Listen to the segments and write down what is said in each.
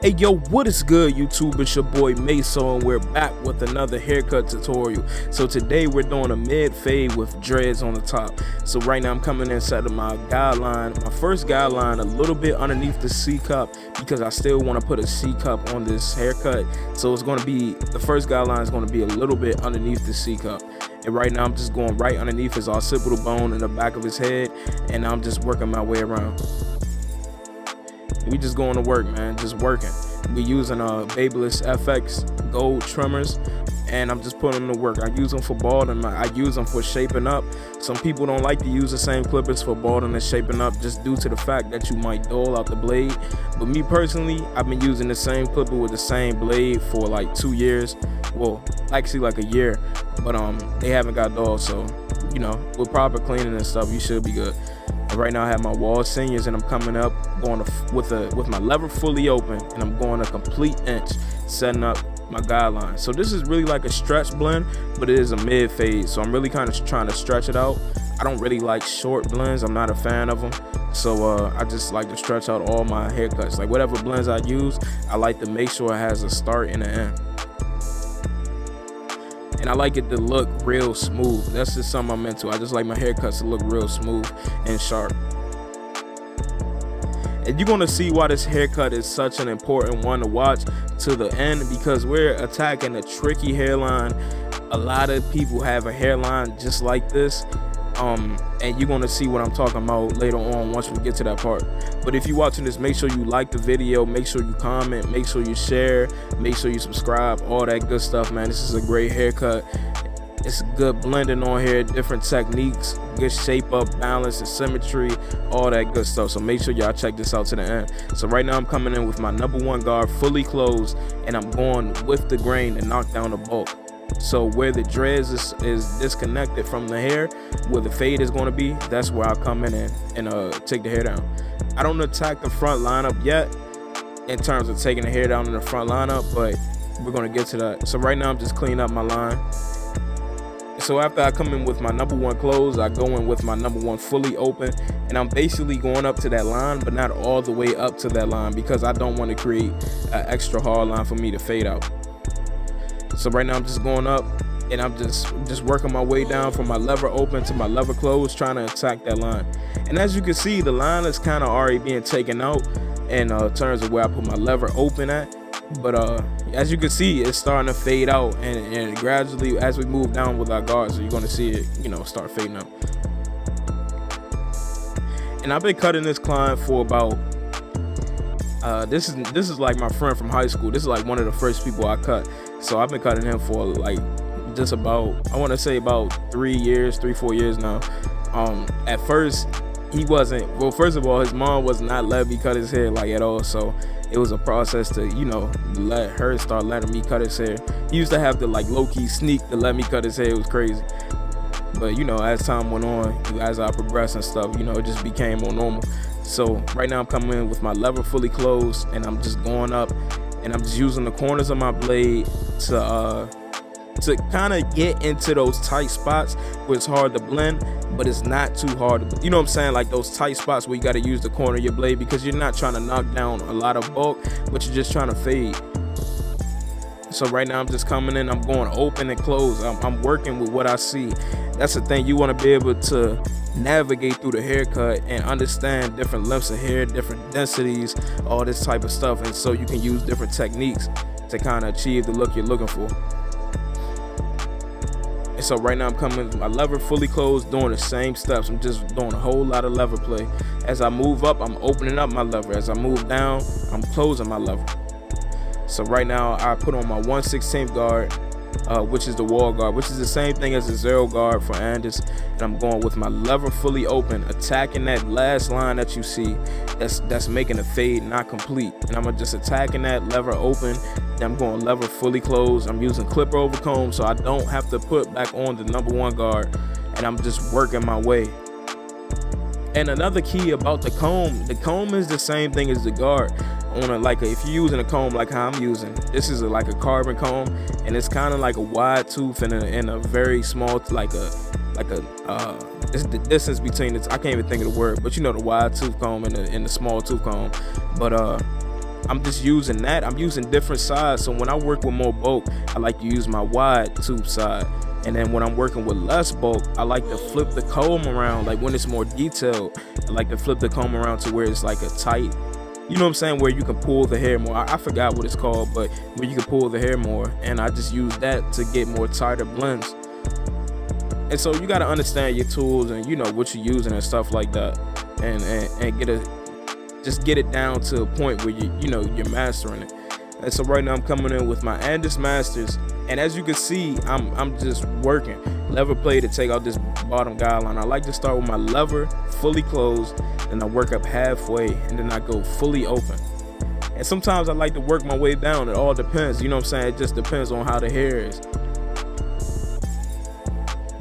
Hey yo, what is good YouTube? It's your boy Meso and we're back with another haircut tutorial. So today we're doing a mid fade with dreads on the top. So right now I'm coming inside of my guideline. My first guideline a little bit underneath the C cup because I still want to put a C cup on this haircut. So it's going to be, the first guideline is going to be a little bit underneath the C cup. And right now I'm just going right underneath his occipital bone in the back of his head, and I'm just working my way around. We just going to work, man, just working. We using Babyliss FX gold trimmers, and I'm just putting them to work. I use them for balding, I use them for shaping up. Some people don't like to use the same clippers for balding and shaping up just due to the fact that you might dull out the blade. But me personally, I've been using the same clipper with the same blade for like 2 years. Well, actually like a year, but they haven't got dull, so you know, with proper cleaning and stuff, you should be good. Right now I have my wall seniors, and I'm coming up going with my lever fully open, and I'm going a complete inch, setting up my guideline. So this is really like a stretch blend, but it is a mid fade, so I'm really kind of trying to stretch it out. I don't really like short blends, I'm not a fan of them, so I just like to stretch out all my haircuts. Like whatever blends I use, I like to make sure it has a start and an end. And I like it to look real smooth. That's just something I'm into. I just like my haircuts to look real smooth and sharp. And you're gonna see why this haircut is such an important one to watch to the end, because we're attacking a tricky hairline. A lot of people have a hairline just like this. And you're gonna see what I'm talking about later on once we get to that part. But if you're watching this, make sure you like the video, make sure you comment, make sure you share, make sure you subscribe, all that good stuff, man. This is a great haircut. It's good blending on here, different techniques, good shape up, balance and symmetry, all that good stuff. So make sure y'all check this out to the end. So right now I'm coming in with my #1 guard fully closed, and I'm going with the grain to knock down the bulk. So where the dreads is disconnected from the hair, where the fade is going to be, that's where I'll come in and take the hair down. I don't attack the front lineup yet in terms of taking the hair down in the front lineup, but we're going to get to that. So right now I'm just cleaning up my line. So after I come in with my #1 closed, I go in with my #1 fully open, and I'm basically going up to that line, but not all the way up to that line because I don't want to create an extra hard line for me to fade out. So right now I'm just going up, and I'm just working my way down from my lever open to my lever closed, trying to attack that line. And as you can see, the line is kind of already being taken out in terms of where I put my lever open at. But as you can see, it's starting to fade out, and gradually as we move down with our guards, so you're going to see it, you know, start fading out. And I've been cutting this client for about this is like my friend from high school. This is like one of the first people I cut. So I've been cutting him for like just about, I want to say about 3 years, 3-4 years now. At first he wasn't, well, first of all, his mom was not letting me cut his hair like at all. So it was a process to, you know, let her start letting me cut his hair. He used to have to like low-key sneak to let me cut his hair. It was crazy. But you know, as time went on, as I progressed and stuff, you know, it just became more normal. So right now I'm coming in with my lever fully closed, and I'm just going up, and I'm just using the corners of my blade to kind of get into those tight spots where it's hard to blend, but it's not too hard to, you know what I'm saying, like those tight spots where you got to use the corner of your blade because you're not trying to knock down a lot of bulk, but you're just trying to fade. So right now I'm just coming in, I'm going open and close. I'm working with what I see. That's the thing, you want to be able to navigate through the haircut and understand different lengths of hair, different densities, all this type of stuff, and so you can use different techniques to kind of achieve the look you're looking for. And so right now I'm coming with my lever fully closed, doing the same steps. I'm just doing a whole lot of lever play. As I move up, I'm opening up my lever. As I move down, I'm closing my lever. So right now I put on my 1/16 guard, which is the wall guard, which is the same thing as the 0 guard for Anders. And I'm going with my lever fully open, attacking that last line that you see that's making the fade not complete. And I'm just attacking that lever open. Then I'm going lever fully closed. I'm using clipper over comb so I don't have to put back on the #1 guard, and I'm just working my way. And another key about the comb is the same thing as the guard. If you're using a comb like how I'm using, this is like a carbon comb, and it's kind of like a wide tooth and a very small, it's the distance between it. I can't even think of the word, but you know, the wide tooth comb and the small tooth comb. But I'm just using that. I'm using different sides. So when I work with more bulk, I like to use my wide tube side. And then when I'm working with less bulk, I like to flip the comb around. Like when it's more detailed, I like to flip the comb around to where it's like a tight, you know what I'm saying, where you can pull the hair more. I forgot what it's called, but where you can pull the hair more. And I just use that to get more tighter blends. And so you got to understand your tools and, you know, what you're using and stuff like that. And get it down to a point where you're mastering it. And so right now I'm coming in with my Andis Masters, and as you can see, I'm just working lever play to take out this bottom guideline. I like to start with my lever fully closed, and I work up halfway, and then I go fully open. And sometimes I like to work my way down. It all depends, you know what I'm saying? It just depends on how the hair is.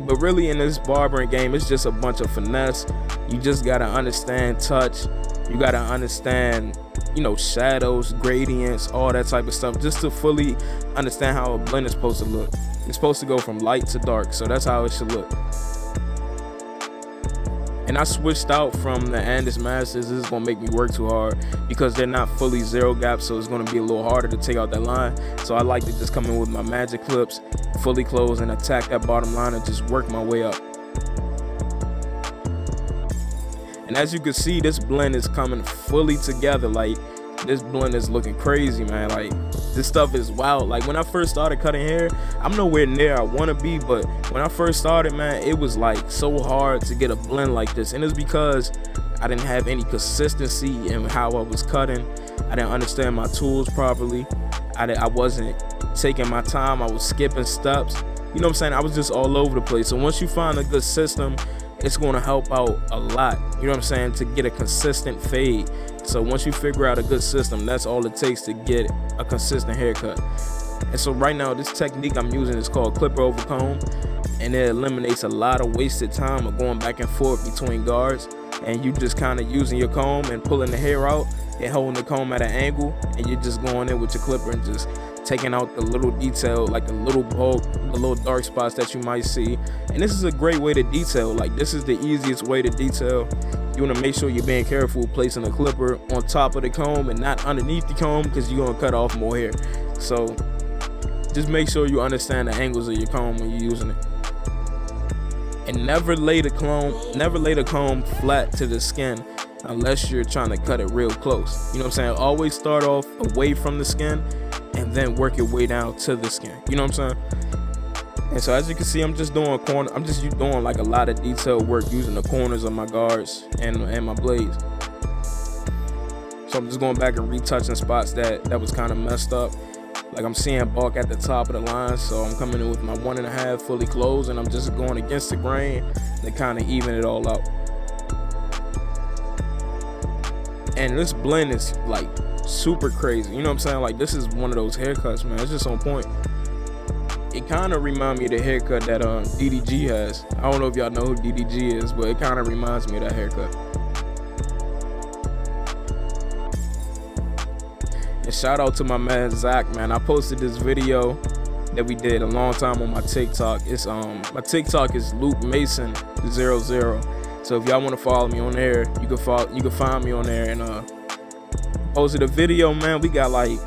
But really in this barbering game, it's just a bunch of finesse. You just gotta understand touch. You gotta understand, you know, shadows, gradients, all that type of stuff, just to fully understand how a blend is supposed to look. It's supposed to go from light to dark, so that's how it should look. And I switched out from the Andis Masters. This is gonna make me work too hard because they're not fully zero gap, so it's gonna be a little harder to take out that line. So I like to just come in with my magic clips, fully close, and attack that bottom line and just work my way up. And as you can see, this blend is coming fully together. Like, this blend is looking crazy, man. Like, this stuff is wild. Like, when I first started cutting hair, I'm nowhere near I want to be, but when I first started, man, it was like so hard to get a blend like this. And it's because I didn't have any consistency in how I was cutting. I didn't understand my tools properly. I wasn't taking my time. I was skipping steps. You know what I'm saying? I was just all over the place. So once you find a good system, it's going to help out a lot, you know what I'm saying, to get a consistent fade. So once you figure out a good system, that's all it takes to get a consistent haircut. And so right now, this technique I'm using is called clipper over comb, and it eliminates a lot of wasted time of going back and forth between guards. And you just kind of using your comb and pulling the hair out and holding the comb at an angle, and you're just going in with your clipper and just taking out the little detail, like the little bulk, the little dark spots that you might see. And this is a great way to detail. Like, this is the easiest way to detail. You want to make sure you're being careful placing the clipper on top of the comb and not underneath the comb, because you're going to cut off more hair. So just make sure you understand the angles of your comb when you're using it. And never lay the comb flat to the skin unless you're trying to cut it real close. You know what I'm saying? Always start off away from the skin and then work your way down to the skin. You know what I'm saying? And so as you can see, I'm just doing doing like a lot of detailed work using the corners of my guards and my blades. So I'm just going back and retouching spots that was kind of messed up. Like, I'm seeing bulk at the top of the line, so I'm coming in with my 1.5 fully closed, and I'm just going against the grain to kind of even it all out. And this blend is like super crazy, you know what I'm saying? Like, this is one of those haircuts, man. It's just on point. It kind of reminds me of the haircut that DDG has. I don't know if y'all know who DDG is, but it kind of reminds me of that haircut. And shout out to my man Zach, man. I posted this video that we did a long time on my TikTok. It's my TikTok is Luke Mason 00. So if y'all want to follow me on there, you can find me on there. And posted a video, man. We got like,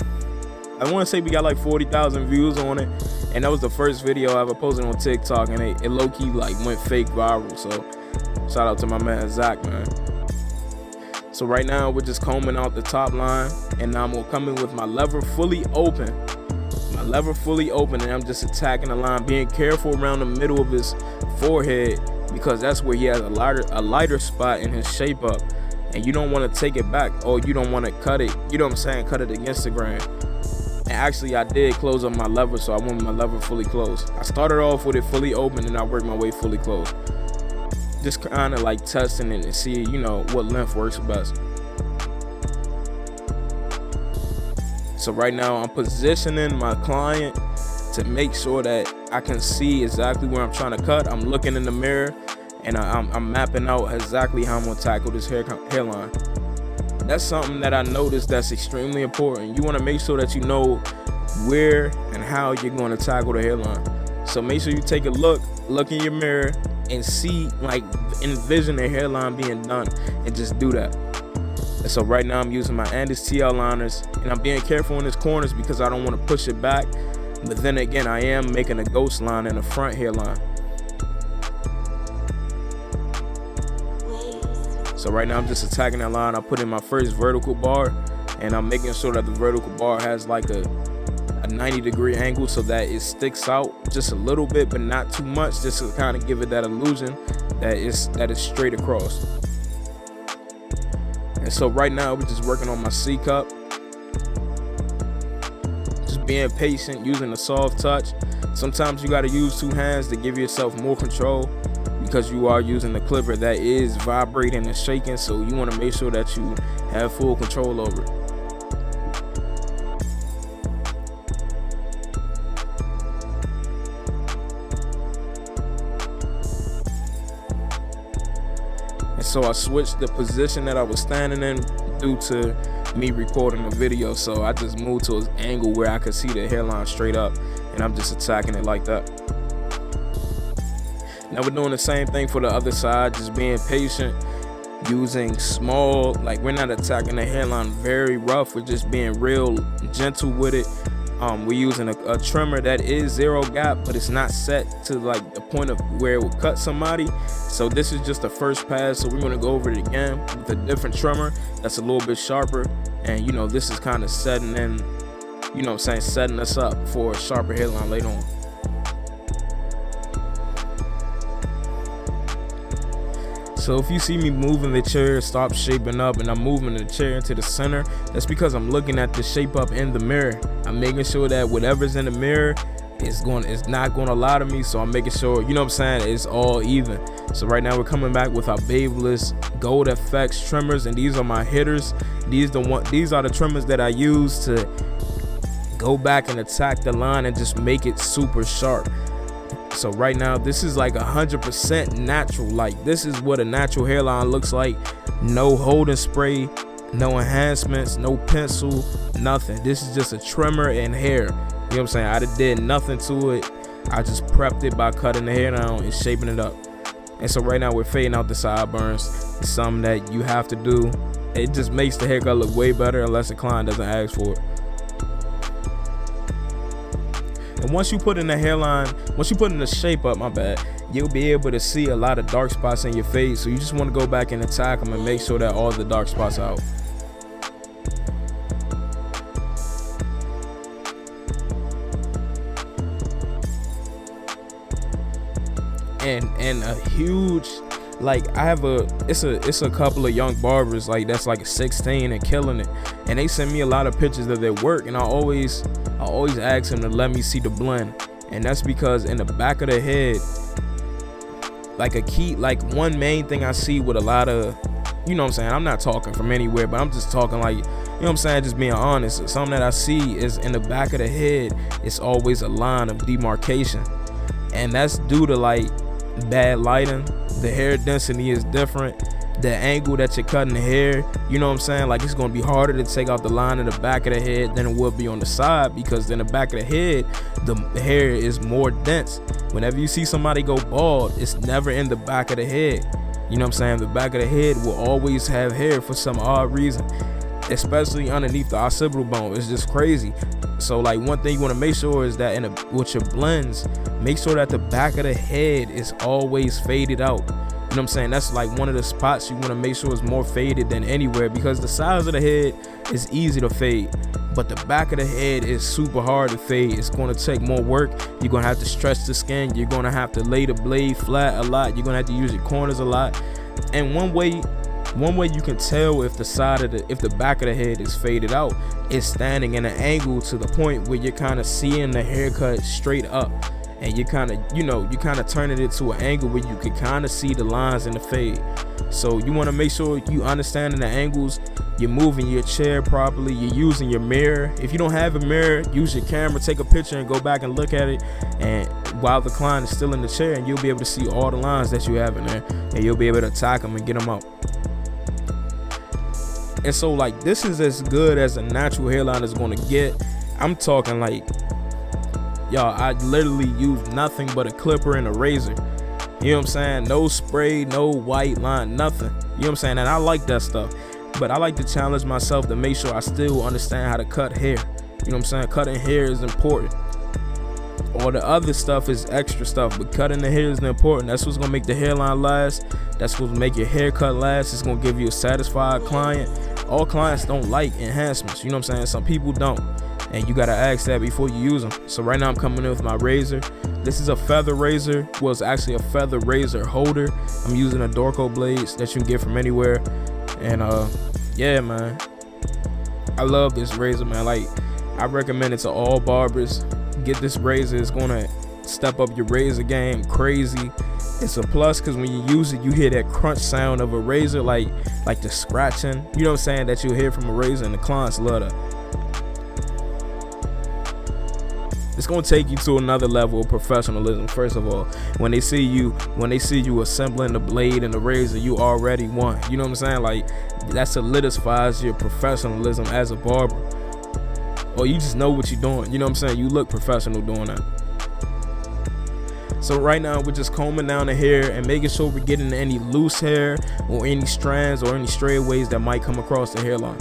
I want to say we got like 40,000 views on it, and that was the first video I ever posted on TikTok, and it low-key like went fake viral. So shout out to my man Zach, man. So right now we're just combing out the top line, and now I'm gonna come in with my lever fully open. And I'm just attacking the line, being careful around the middle of his forehead, because that's where he has a lighter spot in his shape up, and you don't want to take it back, or you don't want to cut it, you know what I'm saying, cut it against the grain. And actually I did close up my lever, so I want my lever fully closed. I started off with it fully open, and I worked my way fully closed. Just kind of like testing it and see, you know, what length works best. So right now I'm positioning my client to make sure that I can see exactly where I'm trying to cut. I'm looking in the mirror, and I'm mapping out exactly how I'm gonna tackle this hairline. That's something that I noticed that's extremely important. You want to make sure that you know where and how you're going to tackle the hairline. So make sure you take a look in your mirror, and see, like, envision the hairline being done, and just do that. And so right now I'm using my Andis TL liners, and I'm being careful in these corners because I don't want to push it back. But then again, I am making a ghost line in the front hairline. So right now I'm just attacking that line. I put in my first vertical bar, and I'm making sure that the vertical bar has like a 90-degree angle so that it sticks out just a little bit, but not too much, just to kind of give it that illusion that is straight across. And so right now we're just working on my C cup. Just being patient, using a soft touch. Sometimes you got to use 2 hands to give yourself more control, because you are using the clipper that is vibrating and shaking, so you want to make sure that you have full control over it. And so I switched the position that I was standing in due to me recording the video, so I just moved to an angle where I could see the hairline straight up, and I'm just attacking it like that. Now we're doing the same thing for the other side, just being patient, using small, like we're not attacking the hairline very rough, we're just being real gentle with it. We're using a trimmer that is 0 gap, but it's not set to like the point of where it will cut somebody. So this is just the first pass, so we're gonna go over it again with a different trimmer that's a little bit sharper. And you know, this is kind of setting in, you know what I'm saying, setting us up for a sharper hairline later on. So if you see me moving the chair, stop shaping up, and I'm moving the chair into the center, that's because I'm looking at the shape up in the mirror. I'm making sure that whatever's in the mirror is not going to lie to me. So I'm making sure, you know what I'm saying, it's all even. So right now we're coming back with our Babeless Gold FX trimmers, and these are my hitters. These are the trimmers that I use to go back and attack the line and just make it super sharp. So right now this is like 100% natural. Like this is what a natural hairline looks like. No holding spray, no enhancements, no pencil, nothing. This is just a trimmer and hair. You know what I'm saying? I did nothing to it. I just prepped it by cutting the hair down and shaping it up. And so right now we're fading out the sideburns. It's something that you have to do. It just makes the haircut look way better unless the client doesn't ask for it. And once you put in the hairline, once you put in the shape up, my bad, you'll be able to see a lot of dark spots in your face. So you just want to go back and attack them and make sure that all the dark spots are out. And a huge, like I have it's a couple of young barbers like that's like 16 and killing it, and they send me a lot of pictures of their work, and I always ask them to let me see the blend. And that's because in the back of the head, like one main thing I see with a lot of, you know what I'm saying, I'm not talking from anywhere, but I'm just talking like, you know what I'm saying, just being honest. Something that I see is in the back of the head, it's always a line of demarcation, and that's due to like bad lighting. The hair density is different. The angle that you're cutting the hair, you know what I'm saying, like it's gonna be harder to take out the line in the back of the head than it will be on the side, because in the back of the head the hair is more dense. Whenever you see somebody go bald, it's never in the back of the head. You know what I'm saying? The back of the head will always have hair for some odd reason, especially underneath the occipital bone. It's just crazy. So like one thing you want to make sure is that with your blends, make sure that the back of the head is always faded out. You know what I'm saying? That's like one of the spots you want to make sure is more faded than anywhere, because the size of the head is easy to fade, but the back of the head is super hard to fade. It's going to take more work. You're going to have to stretch the skin. You're going to have to lay the blade flat a lot. You're going to have to use your corners a lot. And one way you can tell if the back of the head is faded out is standing in an angle to the point where you're kind of seeing the haircut straight up, and you kind of turning it to an angle where you can kind of see the lines in the fade. So you want to make sure you understanding the angles, you're moving your chair properly, you're using your mirror. If you don't have a mirror, use your camera, take a picture and go back and look at it, and while the client is still in the chair, and you'll be able to see all the lines that you have in there, and you'll be able to attack them and get them out. And so like this is as good as a natural hairline is going to get. I'm talking like, y'all, I literally use nothing but a clipper and a razor. You know what I'm saying? No spray, no white line, nothing. You know what I'm saying? And I like that stuff, but I like to challenge myself to make sure I still understand how to cut hair. You know what I'm saying? Cutting hair is important. All the other stuff is extra stuff, but cutting the hair is important. That's what's gonna make the hairline last. That's what's gonna make your haircut last. It's gonna give you a satisfied client. All clients don't like enhancements, you know what I'm saying? Some people don't, and you gotta ask that before you use them. So right now I'm coming in with my razor. This is a feather razor. Well, it's actually a feather razor holder. I'm using a Dorco blades that you can get from anywhere. And yeah, man, I love this razor, man. Like, I recommend it to all barbers. Get this razor. It's gonna step up your razor game crazy. It's a plus because when you use it, you hear that crunch sound of a razor, like the scratching, you know what I'm saying, that you hear from a razor, and the clients love that. It's gonna take you to another level of professionalism. First of all, when they see you assembling the blade and the razor, you already won. You know what I'm saying? Like, that solidifies your professionalism as a barber. Or you just know what you're doing. You know what I'm saying? You look professional doing that. So right now we're just combing down the hair and making sure we're getting any loose hair or any strands or any strayaways that might come across the hairline.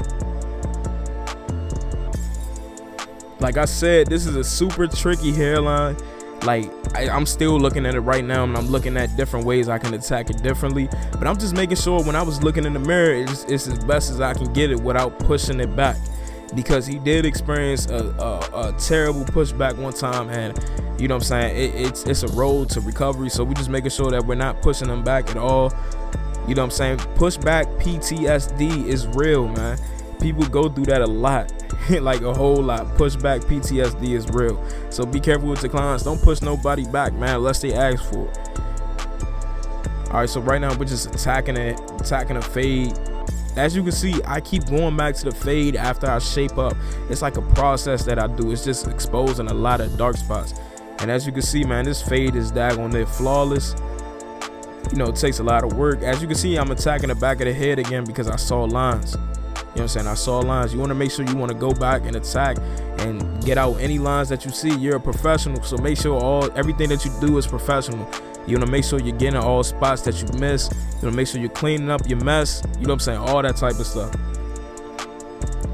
Like I said, this is a super tricky hairline. Like, I'm still looking at it right now, and I'm looking at different ways I can attack it differently. But I'm just making sure when I was looking in the mirror, it's as best as I can get it without pushing it back. Because he did experience a terrible pushback one time, and you know what I'm saying, it's a road to recovery. So we just making sure that we're not pushing them back at all. You know what I'm saying? Pushback PTSD is real, man. People go through that a lot. Like a whole lot. Pushback PTSD is real. So be careful with the clients. Don't push nobody back, man, unless they ask for it. All right, so right now we're just attacking a fade. As you can see, I keep going back to the fade after I shape up. It's like a process that I do. It's just exposing a lot of dark spots. And as you can see, man, this fade is daggone near flawless. You know, it takes a lot of work. As you can see, I'm attacking the back of the head again because I saw lines. You know what I'm saying? I saw lines. You want to make sure you want to go back and attack and get out any lines that you see. You're a professional, so make sure everything that you do is professional. You want to make sure you're getting all spots that you miss. You want to make sure you're cleaning up your mess. You know what I'm saying? All that type of stuff.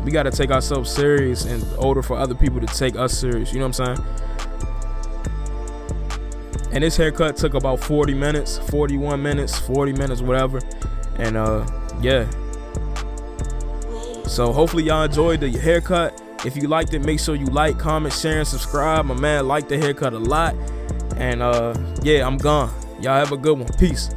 We got to take ourselves serious in order for other people to take us serious. You know what I'm saying? And this haircut took about 40 minutes, 41 minutes, 40 minutes, whatever. And yeah. So hopefully y'all enjoyed the haircut. If you liked it, make sure you like, comment, share, and subscribe. My man liked the haircut a lot. And yeah, I'm gone. Y'all have a good one. Peace.